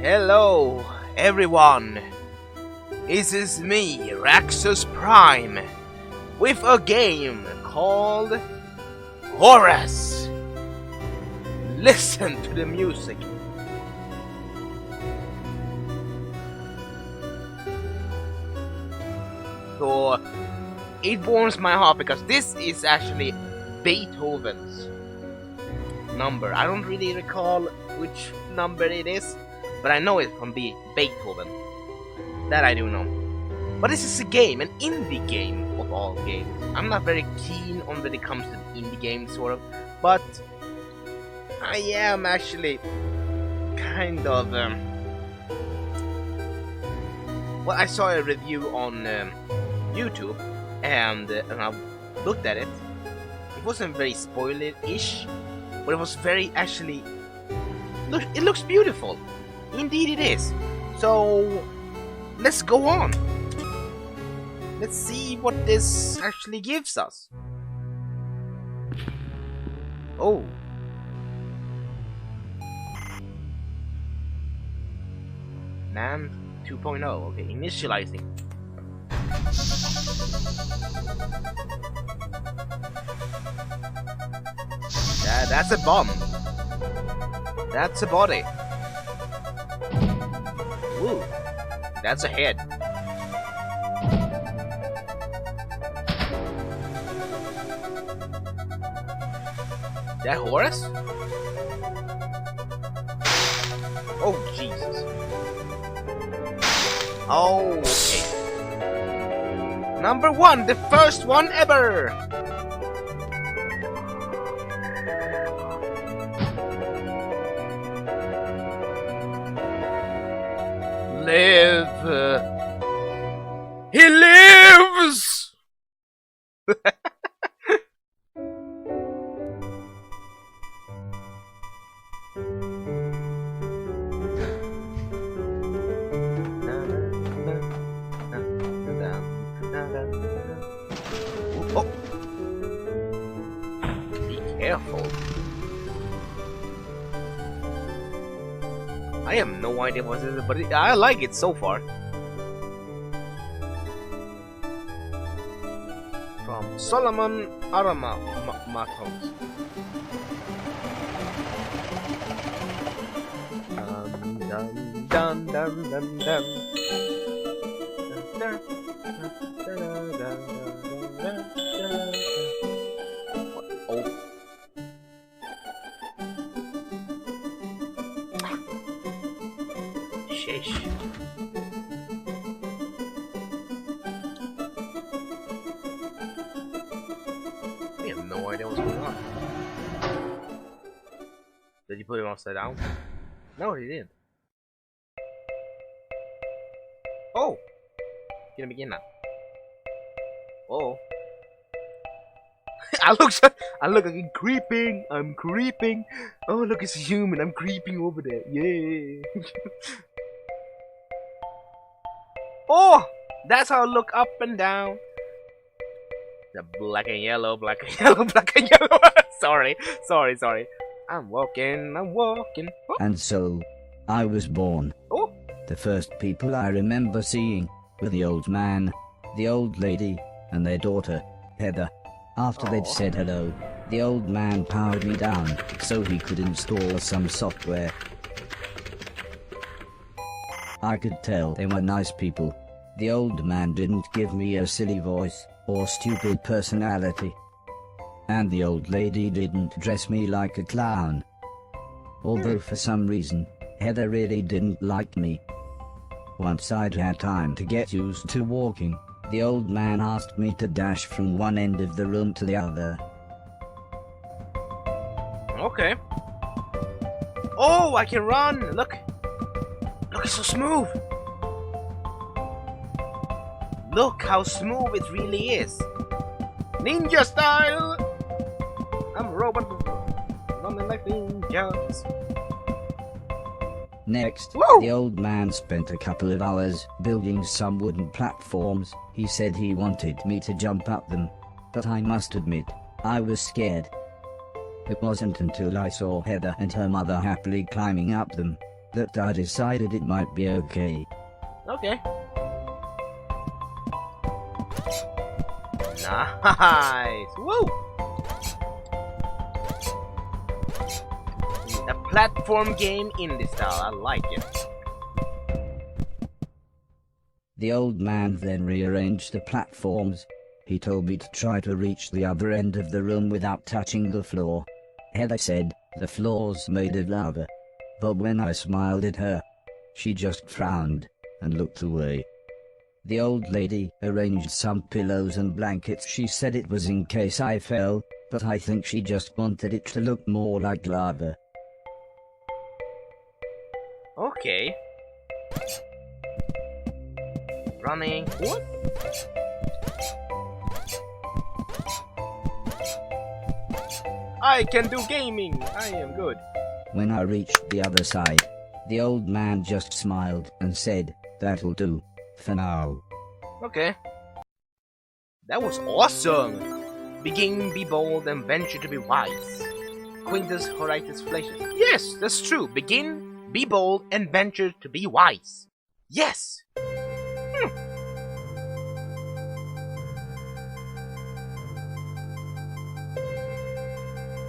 Hello, everyone. This is me, RaxusPrime, with a game called Horace. Listen to the music. So, it warms my heart because this is actually Beethoven's number. I don't really recall which number it is, but I know it's from Beethoven. That I do know. But this is a game, an indie game of all games. I'm not very keen on when it comes to indie games, sort of, but I am actually kind of. Well, I saw a review on YouTube, and I looked at it. It wasn't very spoiler-ish, but it was very actually. Look, it looks beautiful. Indeed, it is. So let's go on. Let's see what this actually gives us. Oh. NAND 2.0. Okay, initializing. That's a bomb. That's a body. Ooh, that's a head. That Horace? Oh, Jesus. Oh, okay. Number 1, the first one ever! Live! He lives! Oh. Be careful. I have no idea what it is, but I like it so far. From Solomon Aramatos. Dun dun dun dun dun. Oh. Sheesh. I have no idea what's going on. Did you put him upside down? No, he didn't. Oh! Gonna begin now. Oh. I look like I'm creeping. I'm creeping. Oh, look, it's a human. I'm creeping over there. Yay. Oh! That's how I look up and down. The black and yellow, black and yellow, black and yellow. Sorry. I'm walking. Oh. And so, I was born. Oh. The first people I remember seeing were the old man, the old lady, and their daughter, Heather. After they'd said hello, the old man powered me down so he could install some software. I could tell they were nice people. The old man didn't give me a silly voice or stupid personality. And the old lady didn't dress me like a clown. Although for some reason, Heather really didn't like me. Once I'd had time to get used to walking, the old man asked me to dash from one end of the room to the other. Okay. Oh, I can run! Look! Look, it's so smooth! Look how smooth it really is! Ninja style! I'm a robot running like ninjas. Next, Woo! the old man spent a couple of hours building some wooden platforms. He said he wanted me to jump up them, but I must admit, I was scared. It wasn't until I saw Heather and her mother happily climbing up them that I decided it might be okay. Okay. Nice! Woo! A platform game indie style, I like it. The old man then rearranged the platforms. He told me to try to reach the other end of the room without touching the floor. Heather said the floor's made of lava. But when I smiled at her, she just frowned and looked away. The old lady arranged some pillows and blankets. She said it was in case I fell, but I think she just wanted it to look more like lava. Okay. Running. What? I can do gaming! I am good. When I reached the other side, the old man just smiled and said, "That'll do, for now." Okay. That was awesome! Begin, be bold, and venture to be wise. Quintus Horace Flacius. Yes, that's true. Begin, be bold, and venture to be wise. Yes!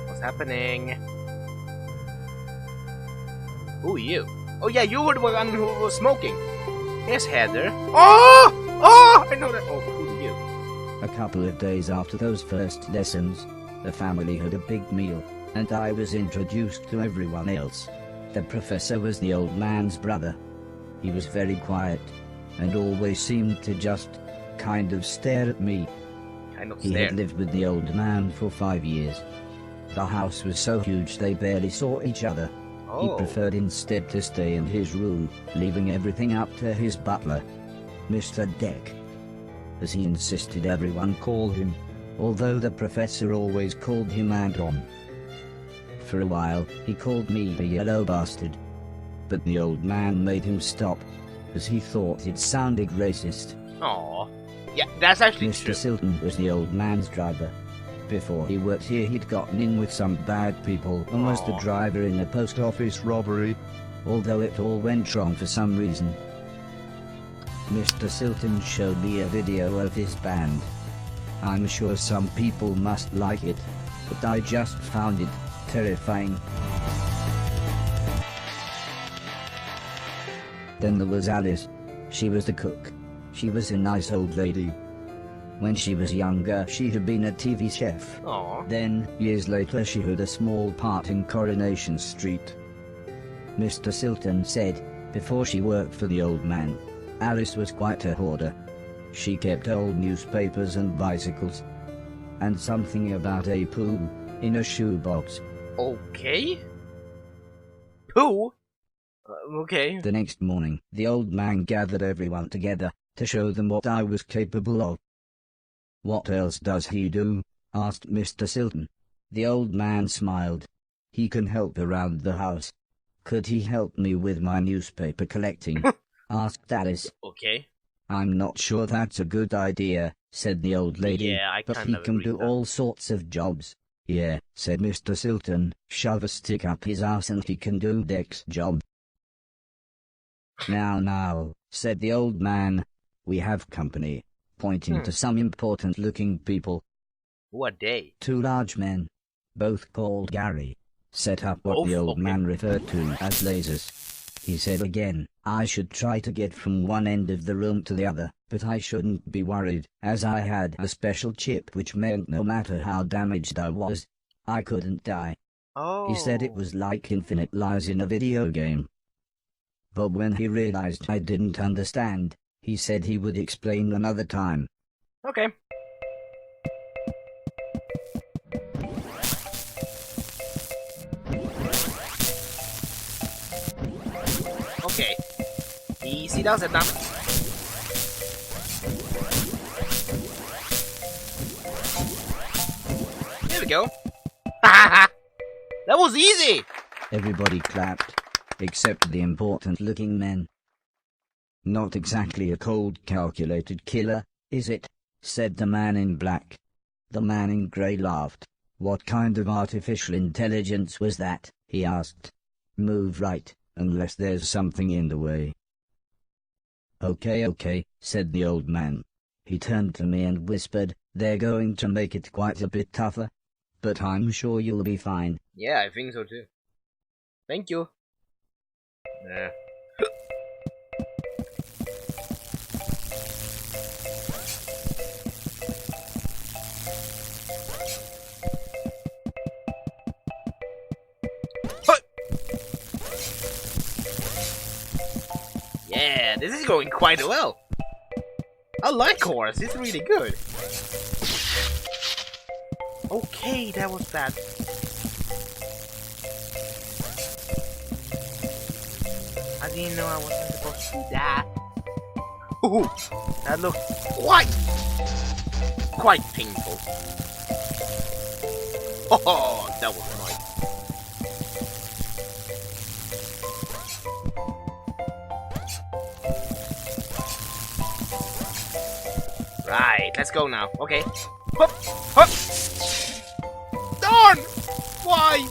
What's happening? Who are you? Oh yeah, you were the one who was smoking. Yes, Heather. Oh! Oh! I know that. Oh, who are you? A couple of days after those first lessons, the family had a big meal, and I was introduced to everyone else. The professor was the old man's brother. He was very quiet, and always seemed to just kind of stare at me. He had lived with the old man for 5 years. The house was so huge they barely saw each other. Oh. He preferred instead to stay in his room, leaving everything up to his butler, Mr. Deck, as he insisted everyone call him, although the professor always called him Anton. For a while, he called me a yellow bastard, but the old man made him stop, as he thought it sounded racist. Aww. Yeah, that's actually Mr. true. Silton was the old man's driver. Before he worked here, he'd gotten in with some bad people and was the driver in a post office robbery, although it all went wrong for some reason. Mr. Silton showed me a video of his band. I'm sure some people must like it, but I just found it terrifying. Then there was Alice. She was the cook. She was a nice old lady. When she was younger, she had been a TV chef. Aww. Then, years later, she had a small part in Coronation Street. Mr. Silton said, before she worked for the old man, Alice was quite a hoarder. She kept old newspapers and bicycles, and something about a poo in a shoebox. Okay. Pooh? Okay. The next morning, the old man gathered everyone together to show them what I was capable of. "What else does he do?" asked Mr. Silton. The old man smiled. "He can help around the house." "Could he help me with my newspaper collecting?" asked Alice. Okay. "I'm not sure that's a good idea," said the old lady. Yeah, I "But kind he of can agree do with that. all sorts of jobs." "Yeah," said Mr. Silton. "Shove a stick up his ass and he can do Deck's job." Now, said the old man, "we have company," pointing to some important-looking people. Who are they? 2 large men, both called Gary, set up what the old man referred to as lasers. He said again, I should try to get from one end of the room to the other, but I shouldn't be worried, as I had a special chip which meant no matter how damaged I was, I couldn't die. Oh. He said it was like infinite lives in a video game. But when he realized I didn't understand, he said he would explain another time. Okay. Okay. Easy does it now. There we go. That was easy! Everybody clapped, except the important-looking men. "Not exactly a cold, calculated killer, is it?" said the man in black. The man in grey laughed. "What kind of artificial intelligence was that?" he asked. "Move right, unless there's something in the way. Okay, said the old man. He turned to me and whispered, they're going to make it quite a bit tougher, but I'm sure you'll be fine. Yeah, I think so too. Thank you. Yeah. Yeah, this is going quite well. I like Horace, it's really good. Okay, that was bad. I didn't know I wasn't supposed to do that. Ooh, that looked quite painful. Oh, that was nice. Right, let's go now. Okay. Hup, hup. Darn! Why?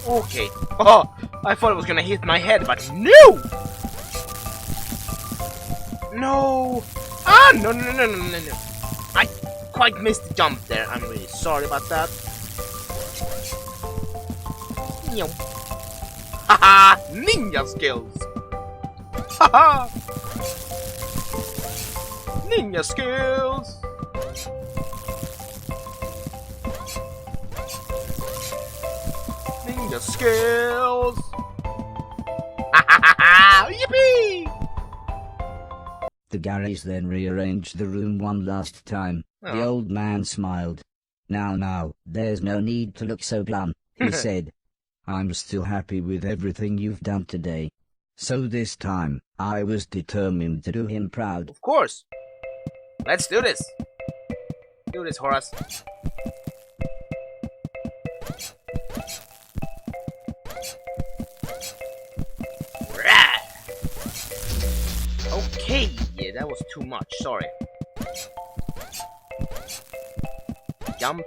Okay. Oh, I thought it was gonna hit my head, but no! No! Ah, no. I quite missed the jump there. I'm really sorry about that. Haha! Ninja skills! Haha! Ninja skills! Ninja skills! Ha! Yippee! The Garys then rearranged the room one last time. Oh. The old man smiled. Now, there's no need to look so glum, he said. I'm still happy with everything you've done today. So this time, I was determined to do him proud. Of course. Let's do this. Do this, Horace. Right. Okay, yeah, that was too much. Sorry. Jump.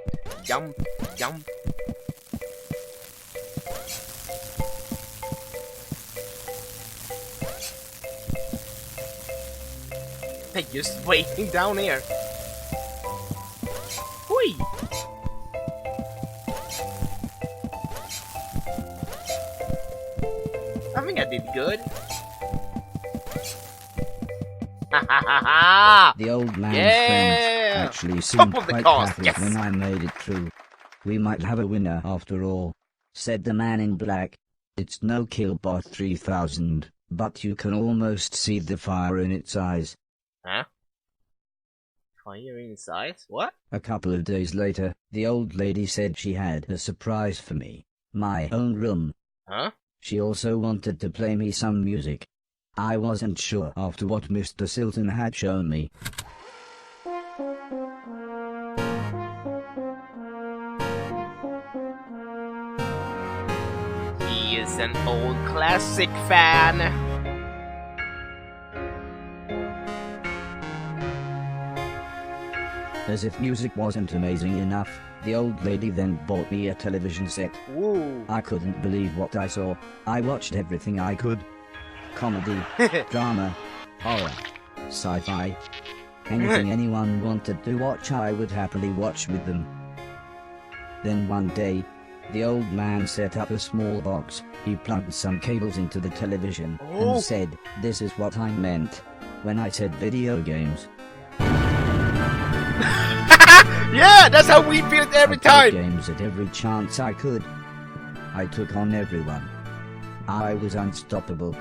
They're just waiting down here. Whee! I think I did good. Ha ha ha ha! The old man's Yeah! friends actually Top seemed of the quite cast, happy yes! when I made it through. We might have a winner after all, said the man in black. It's no Killbot 3000, but you can almost see the fire in its eyes. Huh? Fire inside? What? A couple of days later, the old lady said she had a surprise for me. My own room. Huh? She also wanted to play me some music. I wasn't sure after what Mr. Silton had shown me. He is an old classic fan. As if music wasn't amazing enough, the old lady then bought me a television set. Ooh. I couldn't believe what I saw. I watched everything I could. Comedy, drama, horror, sci-fi. Anything anyone wanted to watch I would happily watch with them. Then one day, the old man set up a small box. He plugged some cables into the television and said, "This is what I meant when I said video games." Yeah, that's how we feel it every I played time. games at every chance I could. I took on everyone. I was unstoppable.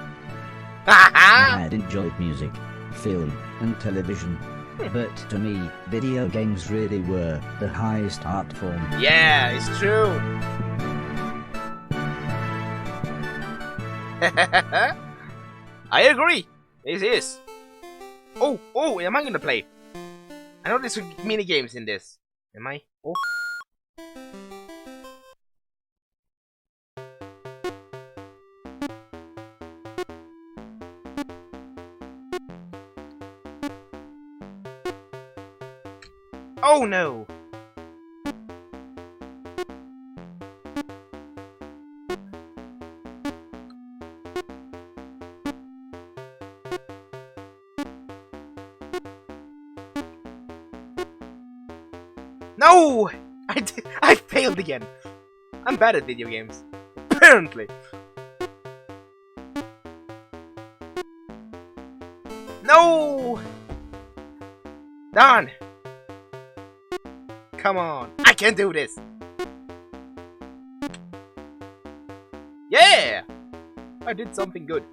I had enjoyed music, film, and television. But to me, video games really were the highest art form. Yeah, it's true. I agree. It is. Oh, am I gonna play? I know there's mini games in this. Am I? Oh. Oh no! No! I failed again. I'm bad at video games. Apparently. No! Darn! Come on. I can do this. Yeah! I did something good.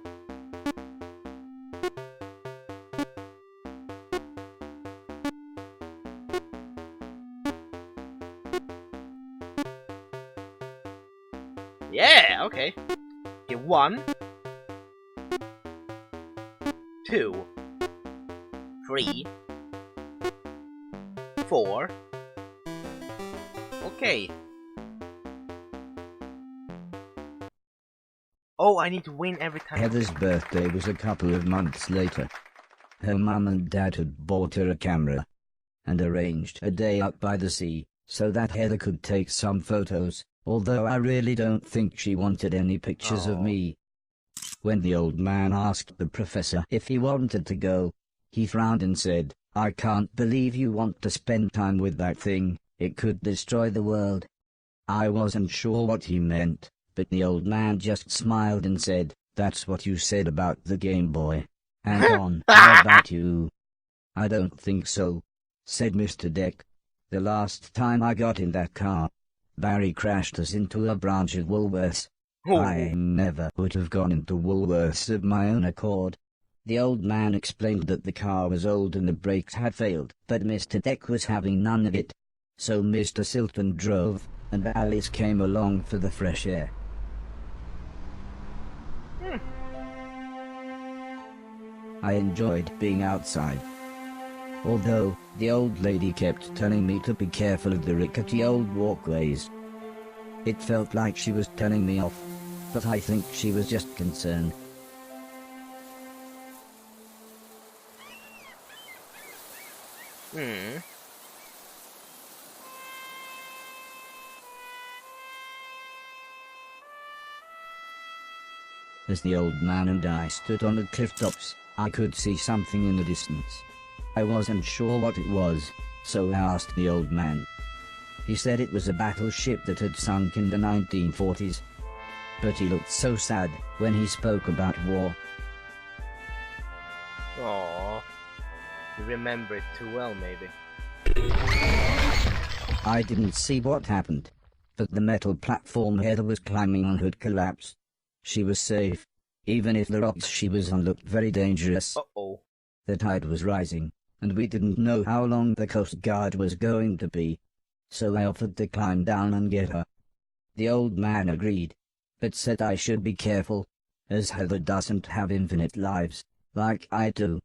Yeah, okay. Okay, 1, 2, 3, 4. Okay. Oh, I need to win every time. Heather's birthday was a couple of months later. Her mum and dad had bought her a camera and arranged a day up by the sea so that Heather could take some photos, although I really don't think she wanted any pictures of me. When the old man asked the professor if he wanted to go, he frowned and said, "I can't believe you want to spend time with that thing. It could destroy the world." I wasn't sure what he meant, but the old man just smiled and said, "That's what you said about the Game Boy. Hang on, how about you?" "I don't think so," said Mr. Deck. "The last time I got in that car, Barry crashed us into a branch of Woolworths. I never would have gone into Woolworths of my own accord." The old man explained that the car was old and the brakes had failed, but Mr. Deck was having none of it. So Mr. Silton drove, and Alice came along for the fresh air. I enjoyed being outside. Although, the old lady kept telling me to be careful of the rickety old walkways. It felt like she was telling me off, but I think she was just concerned. As the old man and I stood on the cliff tops, I could see something in the distance. I wasn't sure what it was, so I asked the old man. He said it was a battleship that had sunk in the 1940s. But he looked so sad when he spoke about war. Aww. You remember it too well, maybe. I didn't see what happened, but the metal platform Heather was climbing on had collapsed. She was safe, even if the rocks she was on looked very dangerous. Uh-oh. The tide was rising, and we didn't know how long the Coast Guard was going to be, so I offered to climb down and get her. The old man agreed, but said I should be careful, as Heather doesn't have infinite lives, like I do.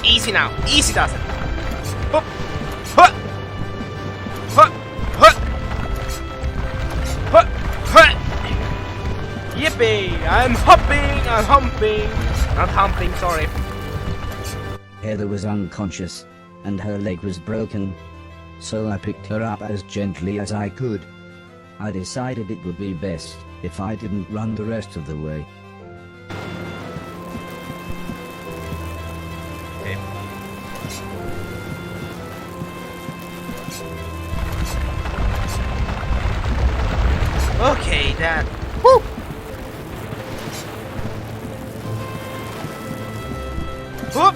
Easy now. Easy does it. Hup. Hup. Hup. Hup. Hup. Hup. Yippee! I'm hopping. I'm humping. Not humping, sorry. Heather was unconscious, and her leg was broken, so I picked her up as gently as I could. I decided it would be best if I didn't run the rest of the way. Okay, Dad. Woo! Whoop!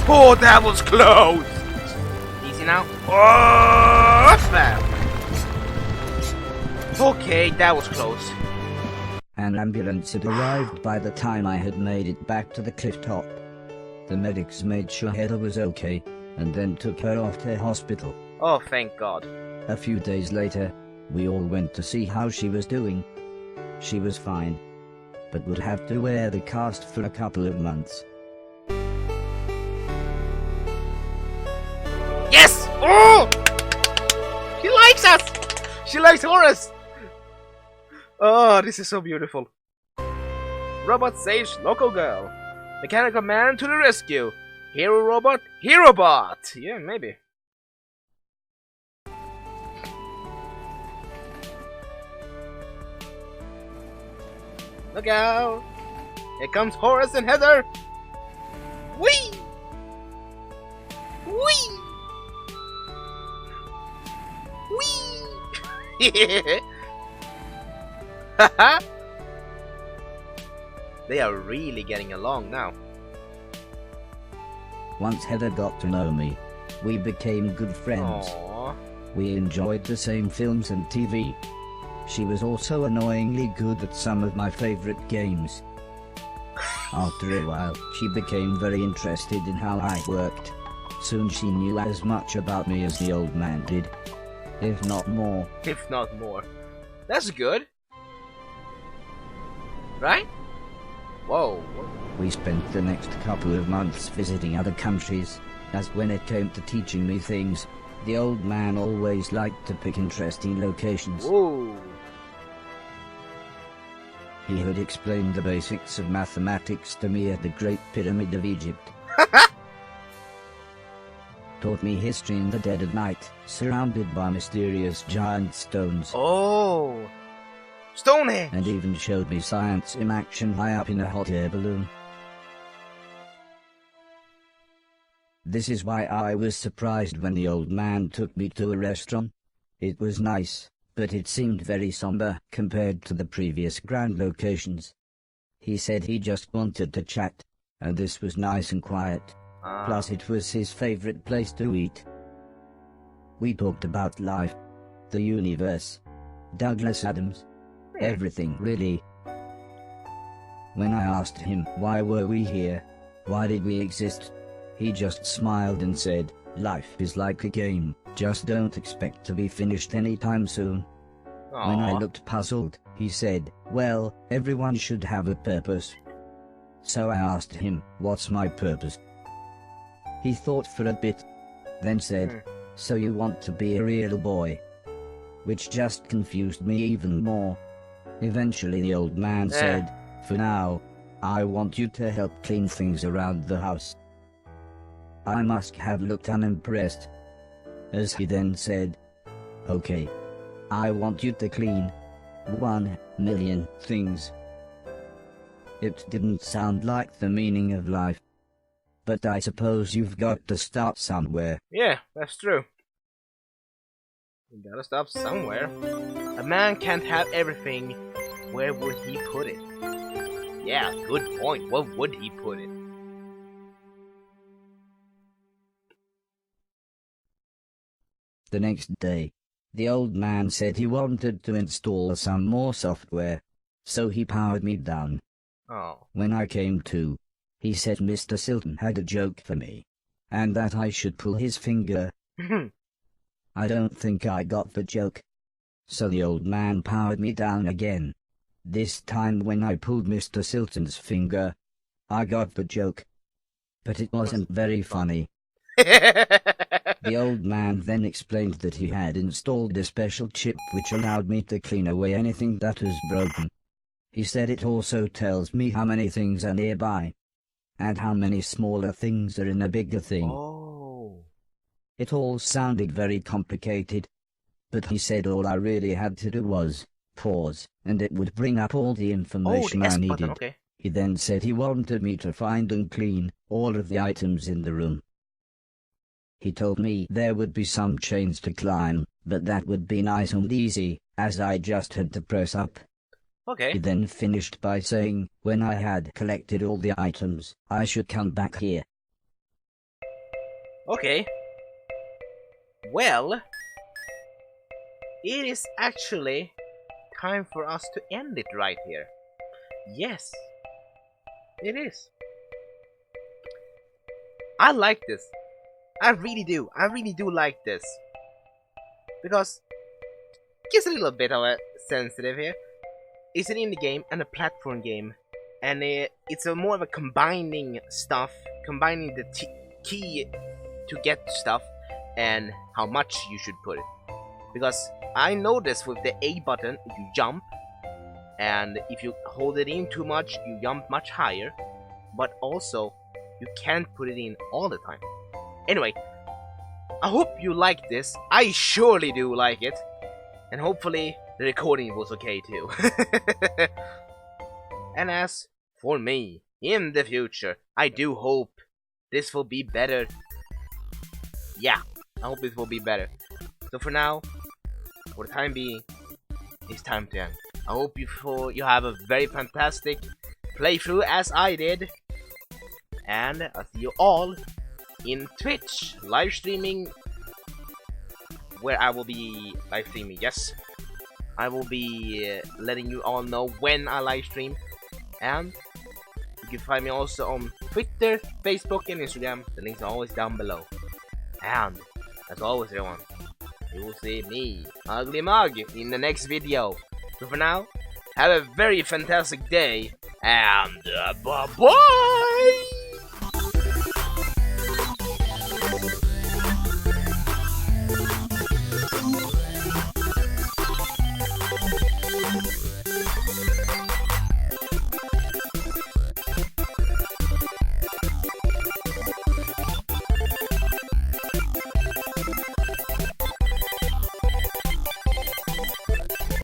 Oh, that was close! Easy now. Oh, bam! Okay, that was close. An ambulance had arrived by the time I had made it back to the cliff top. The medics made sure Heather was okay, and then took her off to hospital. Oh, thank God. A few days later, we all went to see how she was doing. She was fine, but would have to wear the cast for a couple of months. Yes! Oh! She likes us! She likes Horace! Oh, this is so beautiful. Robot saves local girl. Mechanical man to the rescue. Hero robot? Hero bot! Yeah, maybe. Look out! Here comes Horace and Heather! Whee! Whee! Whee! Haha! They are really getting along now. Once Heather got to know me, we became good friends. Aww. We enjoyed the same films and TV. She was also annoyingly good at some of my favorite games. After a while, she became very interested in how I worked. Soon she knew as much about me as the old man did, if not more. If not more. That's good. Right? Whoa. We spent the next couple of months visiting other countries, as when it came to teaching me things, the old man always liked to pick interesting locations. Whoa. He had explained the basics of mathematics to me at the Great Pyramid of Egypt. Taught me history in the dead of night, surrounded by mysterious giant stones. Oh. Stonehenge. And even showed me science in action high up in a hot air balloon. This is why I was surprised when the old man took me to a restaurant. It was nice, but it seemed very somber compared to the previous grand locations. He said he just wanted to chat, and this was nice and quiet. Plus it was his favorite place to eat. We talked about life, the universe, Douglas Adams, everything really. When I asked him why were we here, why did we exist, he just smiled and said, life is like a game, just don't expect to be finished anytime soon. Aww. When I looked puzzled, he said, well, everyone should have a purpose. So I asked him, what's my purpose? He thought for a bit, then said, so you want to be a real boy? Which just confused me even more. Eventually the old man said, for now, I want you to help clean things around the house. I must have looked unimpressed, as he then said, okay, I want you to clean 1,000,000 things. It didn't sound like the meaning of life, but I suppose you've got to start somewhere. Yeah, that's true. You gotta stop somewhere. A man can't have everything. Where would he put it? Yeah, good point. Where would he put it? The next day, the old man said he wanted to install some more software, so he powered me down. Oh. When I came to, he said Mr. Silton had a joke for me, and that I should pull his finger. I don't think I got the joke. So the old man powered me down again. This time when I pulled Mr. Silton's finger, I got the joke. But it wasn't very funny. The old man then explained that he had installed a special chip which allowed me to clean away anything that was broken. He said it also tells me how many things are nearby, and how many smaller things are in a bigger thing. Oh. It all sounded very complicated, but he said all I really had to do was pause, and it would bring up all the information I needed. Okay. He then said he wanted me to find and clean all of the items in the room. He told me there would be some chains to climb, but that would be nice and easy, as I just had to press up. Okay. He then finished by saying, when I had collected all the items, I should come back here. Okay. Well, it is actually time for us to end it right here. Yes, it is. I like this. I really do. I really do like this. Because it gets a little bit of a sensitive here. It's an indie game and a platform game. And it's a more of a combining stuff. Combining the key to get stuff and how much you should put it. Because I noticed with the A button, you jump. And if you hold it in too much, you jump much higher. But also, You can't put it in all the time. Anyway, I hope you like this. I surely do like it. And hopefully the recording was okay too. And as for me, in the future, I do hope this will be better. Yeah, I hope this will be better. So for now, for the time being, it's time to end. I hope you have a very fantastic playthrough as I did. And I'll see you all in Twitch live streaming, where I will be live streaming. Yes, I will be letting you all know when I live stream. And you can find me also on Twitter, Facebook, and Instagram. The links are always down below. And as always, everyone, you will see me, Ugly Mug, in the next video. So for now, have a very fantastic day, and bye-bye!